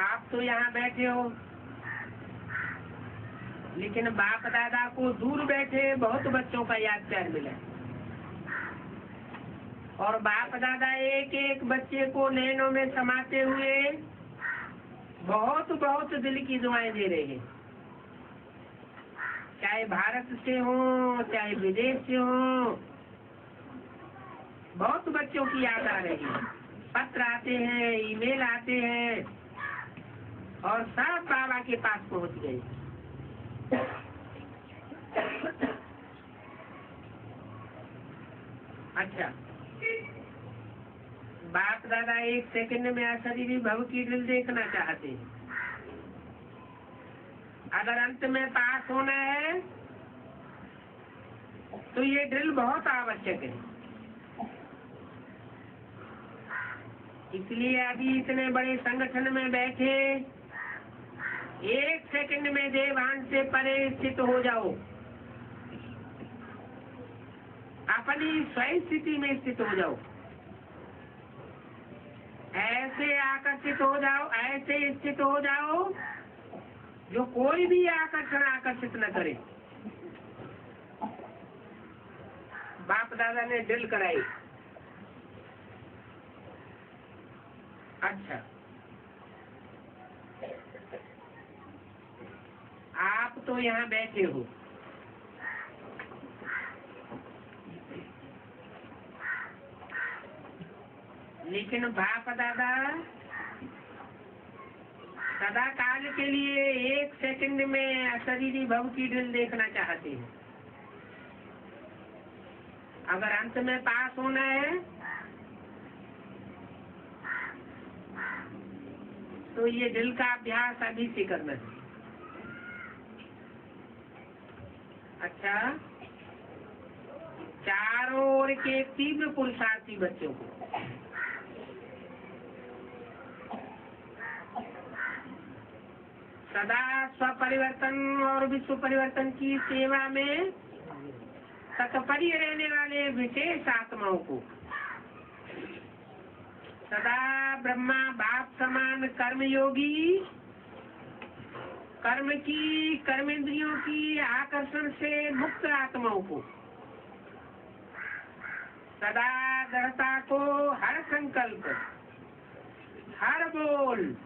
आप तो यहाँ बैठे हो, लेकिन बाप दादा को दूर बैठे बहुत बच्चों का याद प्यार मिला, और बाप दादा एक एक बच्चे को नैनों में समाते हुए बहुत बहुत दिल की दुआएं दे रहे हैं। चाहे भारत से हो चाहे विदेश से हो, बहुत बच्चों की याद आ रही है। पत्र आते हैं, ईमेल आते हैं, और सब बाबा के पास पहुंच गए। अच्छा, बाप दादा एक सेकंड में अशरीरी भव की ड्रिल देखना चाहते हैं। अगर अंत में पास होना है तो ये ड्रिल बहुत आवश्यक है। इसलिए अभी इतने बड़े संगठन में बैठे एक सेकंड में देवान से परे स्थित हो जाओ, अपनी स्वयं स्थिति में स्थित हो जाओ, ऐसे आकर्षित हो जाओ, ऐसे स्थित हो जाओ जो कोई भी आकर्षण आकर्षित न करे। बाप दादा ने ड्रिल कराई। अच्छा, आप तो यहाँ बैठे हो, लेकिन बाप दादा सदा काल के लिए एक सेकंड में अशरीरी भव की ड्रिल देखना चाहते हैं। अगर अंत में पास होना है तो ये दिल का अभ्यास अभी से करना है। अच्छा, चारों ओर के तीव्र पुरुषार्थी बच्चों को सदा स्वपरिवर्तन और विश्व परिवर्तन की सेवा में तत्पर्य रहने वाले विशेष आत्माओं को सदा ब्रह्मा बाप समान कर्मयोगी, कर्म की कर्मेंद्रियों की आकर्षण से मुक्त आत्माओं को सदा दृढ़ता को हर संकल्प, हर बोल,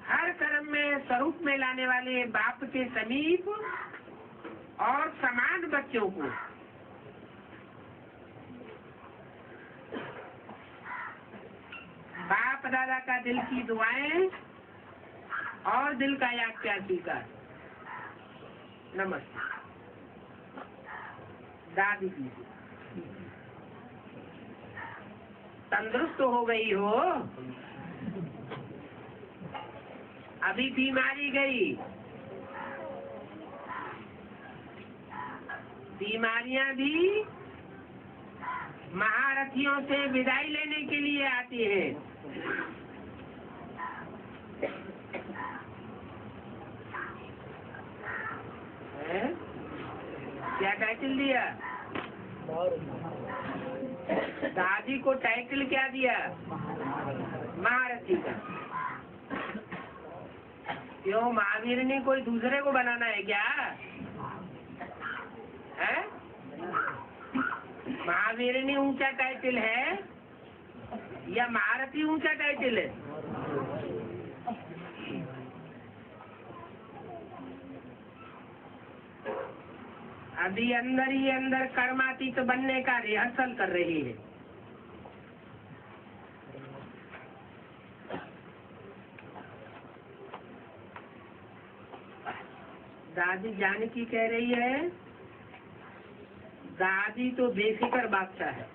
हर कर्म में स्वरूप में लाने वाले बाप के समीप और समान बच्चों को बाप दादा का दिल की दुआएं और दिल का याद प्यार स्वीकार। नमस्ते। दादी जी तंदुरुस्त हो गई हो, अभी बीमारी गई। बीमारियां भी महारथियों से विदाई लेने के लिए आती है। क्या टाइटल दिया? दादी को टाइटल क्या दिया? महारथी का। क्यों, महावीर ने कोई दूसरे को बनाना है क्या? है? महावीर ने ऊंचा टाइटल है या महारथी ऊंचा टाइटल है? अभी अंदर ही अंदर कर्मातीत बनने का रिहर्सल कर रही है। दादी जानकी कह रही है, दादी तो बेफिक्र बादशाह है,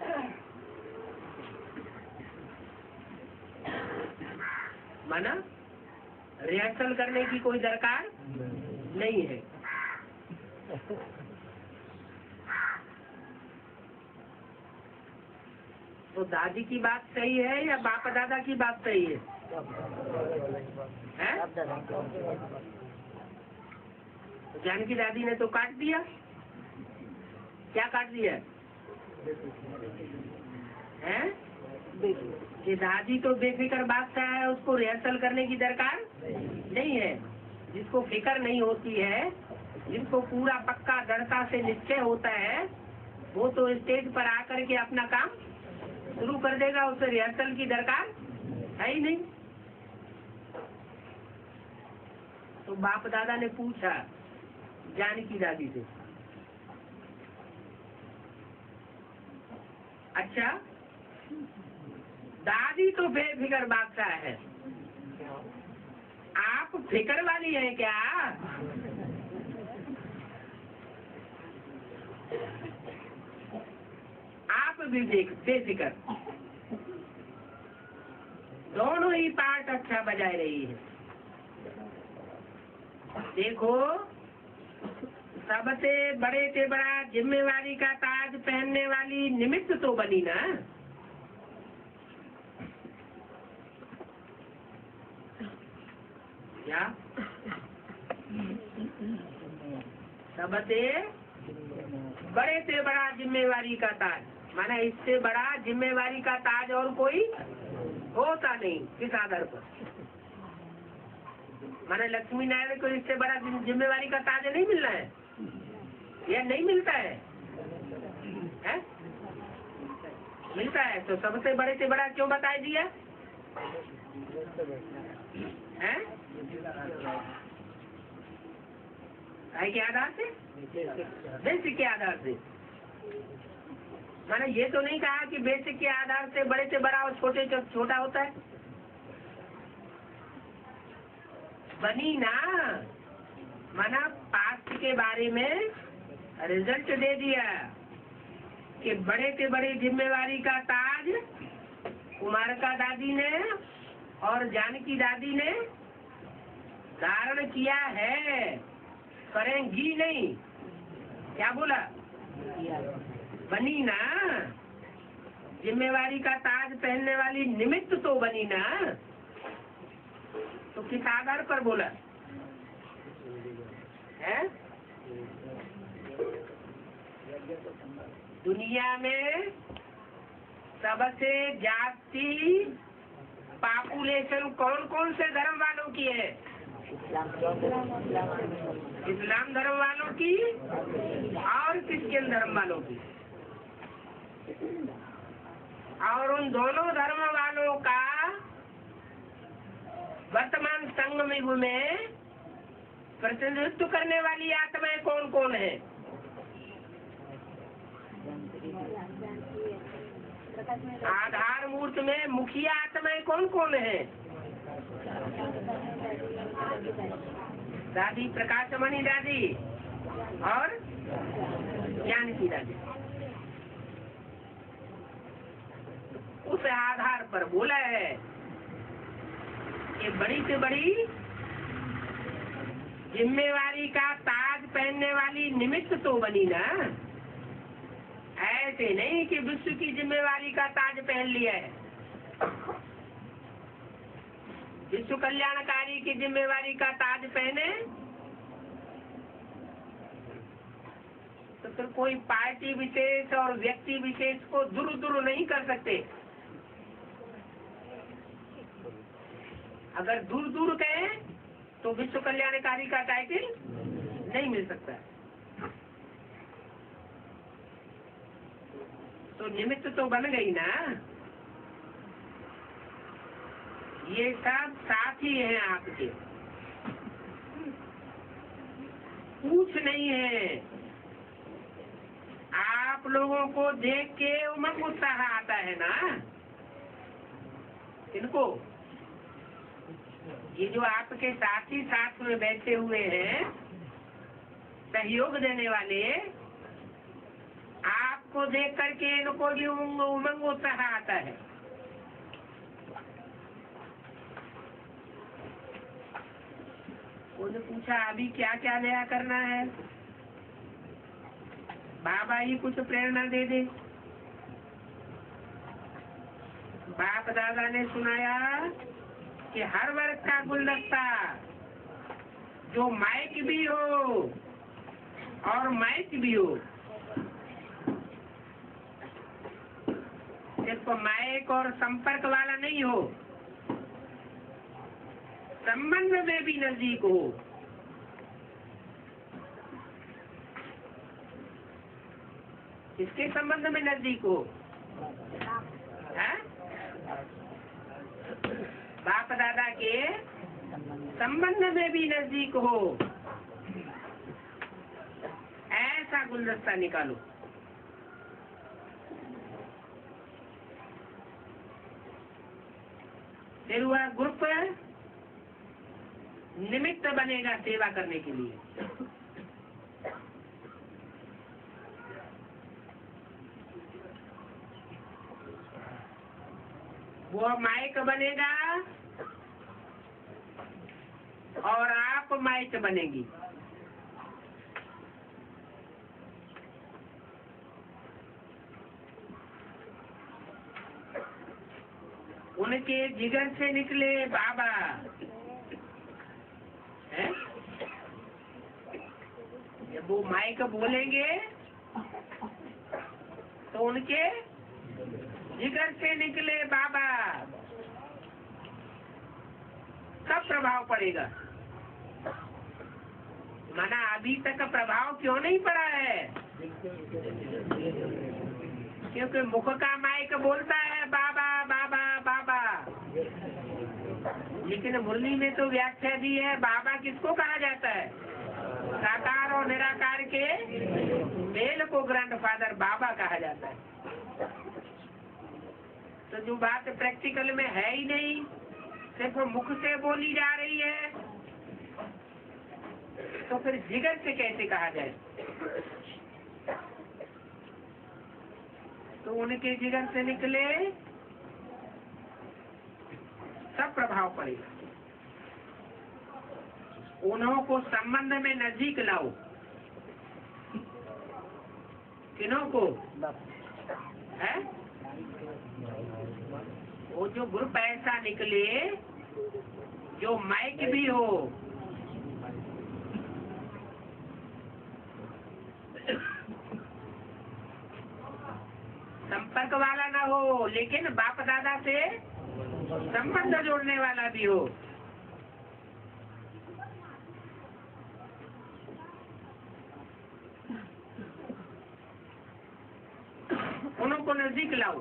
माना रिहर्सल करने की कोई दरकार नहीं है। तो दादी की बात सही है या बाप दादा की बात सही है? जानकी दादी ने तो काट दिया। क्या काट दिया है? कि दादी तो बेफिक्र बादशाह है, उसको रिहर्सल करने की दरकार नहीं है। जिसको फिक्र नहीं होती है, जिसको पूरा पक्का दृढ़ता से निश्चय होता है, वो तो स्टेज पर आकर के अपना काम शुरू कर देगा, उसे रिहर्सल की दरकार है ही नहीं। तो बाप दादा ने पूछा जानकी दादी से, अच्छा दादी तो बेफिक्र बादशाह है, आप फिक्र वाली हैं क्या? आप भी बेफिक्र। दोनों ही पार्ट अच्छा बजा रही है। देखो, सबसे बड़े से बड़ा जिम्मेवारी का ताज पहनने वाली निमित्त तो बनी ना। क्या सबसे बड़े से बड़ा जिम्मेवारी का ताज, माना इससे बड़ा जिम्मेवारी का ताज और कोई होता नहीं किस आधार पर। माना लक्ष्मी नारायण को इससे बड़ा जिम्मेवारी का ताज नहीं मिलना है या नहीं मिलता है, है? मिलता है। तो सबसे बड़े से बड़ा क्यों बताया दिया है? के आधार से, बेसिक के आधार से। मैंने ये तो नहीं कहा कि बेसिक के आधार से बड़े से बड़ा और छोटे से छोटा होता है। बनी ना, माना पास्ट के बारे में रिजल्ट दे दिया कि बड़े से बड़ी जिम्मेवारी का ताज कुमारका दादी ने और जानकी दादी ने धारण किया है, करेंगी नहीं। क्या बोला? बनी ना, जिम्मेवारी का ताज पहनने वाली निमित्त तो बनी ना। तो किस आधार पर बोला है? दुनिया में सबसे जाति पॉपुलेशन कौन कौन से धर्म वालों की है? इस्लाम धर्म वालों की और क्रिश्चियन धर्म वालों की। और उन दोनों धर्म वालों का वर्तमान संगम युग में प्रतिनिधित्व करने वाली आत्माएं कौन कौन है? आधार मूर्त में मुखिया आत्माएं कौन कौन है? दादी प्रकाशमणि दादी और जानकी दादी। उस आधार पर बोला है कि बड़ी से बड़ी जिम्मेवारी का ताज पहनने वाली निमित्त तो बनी ना। ऐसे नहीं कि विश्व की जिम्मेवारी का ताज पहन लिया है। विश्व कल्याणकारी की जिम्मेवारी का ताज पहने तो फिर कोई पार्टी विशेष और व्यक्ति विशेष को दूर दूर नहीं कर सकते। अगर दूर दूर कहें तो विश्व कल्याणकारी का टाइटल नहीं मिल सकता। तो निमित्त तो बन गई ना। ये सब साथी हैं आपके, पूछ नहीं है आप लोगों को देख के उमंग उत्साह आता है ना। इनको ये जो आपके साथी साथ में बैठे हुए हैं, सहयोग देने वाले, आपको देख करके इनको भी उमंग उत्साह आता है। उन्होंने पूछा अभी क्या क्या नया करना है, बाबा ही कुछ प्रेरणा दे दे। बाप दादा ने सुनाया कि हर वर्ग का गुलदस्ता, जो माइक भी हो और माइक भी हो, सिर्फ माइक और संपर्क वाला नहीं हो, संबंध में भी नजदीक हो। किसके संबंध में नजदीक हो? है? बाप दादा के संबंध में भी नजदीक हो, ऐसा गुलदस्ता निकालो। फिर वह ग्रुप निमित्त बनेगा सेवा करने के लिए। वो माइक बनेगा और आप माइक बनेगी। उनके जिगर से निकले बाबा है? जब वो माइक बोलेंगे तो उनके जिगर से निकले बाबा, कब प्रभाव पड़ेगा? माना अभी तक प्रभाव क्यों नहीं पड़ा है? क्योंकि मुख का माइक बोलता है बाबा बाबा बाबा, लेकिन मुरली में तो व्याख्या दी है बाबा किसको कहा जाता है? साकार और निराकार के मेल को ग्रैंडफादर बाबा कहा जाता है। तो जो बात प्रैक्टिकल में है ही नहीं, सिर्फ मुख से बोली जा रही है, तो फिर जिगर से कैसे कहा जाए? तो उनके जिगर से निकले सब प्रभाव पड़ेगा। उन्हों को संबंध में नजदीक लाओ। किन्हों को? है? वो जो ग्रुप ऐसा निकले जो माइक भी हो, संपर्क वाला ना हो, लेकिन बाप दादा से संबंध जोड़ने वाला भी हो। उनको नजदीक लाओ।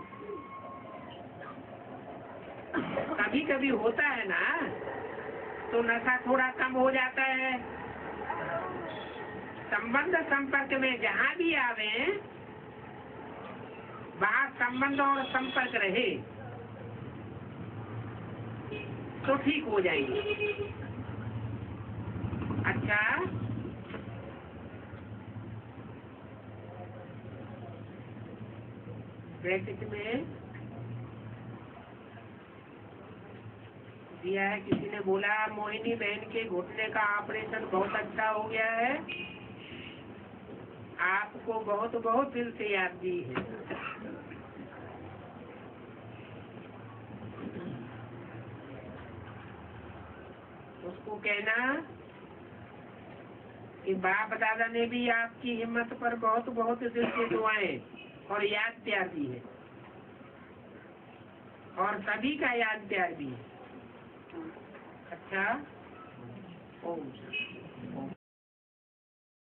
कभी कभी होता है ना, तो नशा थोड़ा कम हो जाता है। संबंध संपर्क में जहाँ भी आवे, वहाँ संबंध और संपर्क रहे तो ठीक हो जाएंगे। अच्छा, ब्रैकेट में दिया है, किसी ने बोला मोहिनी बहन के घुटने का ऑपरेशन बहुत अच्छा हो गया है, आपको बहुत बहुत दिल से याद दी है। उसको कहना कि बाप दादा ने भी आपकी हिम्मत पर बहुत बहुत दिल से दुआएं और याद प्यार दी है, और सभी का याद प्यार भी है। अच्छा, ओम।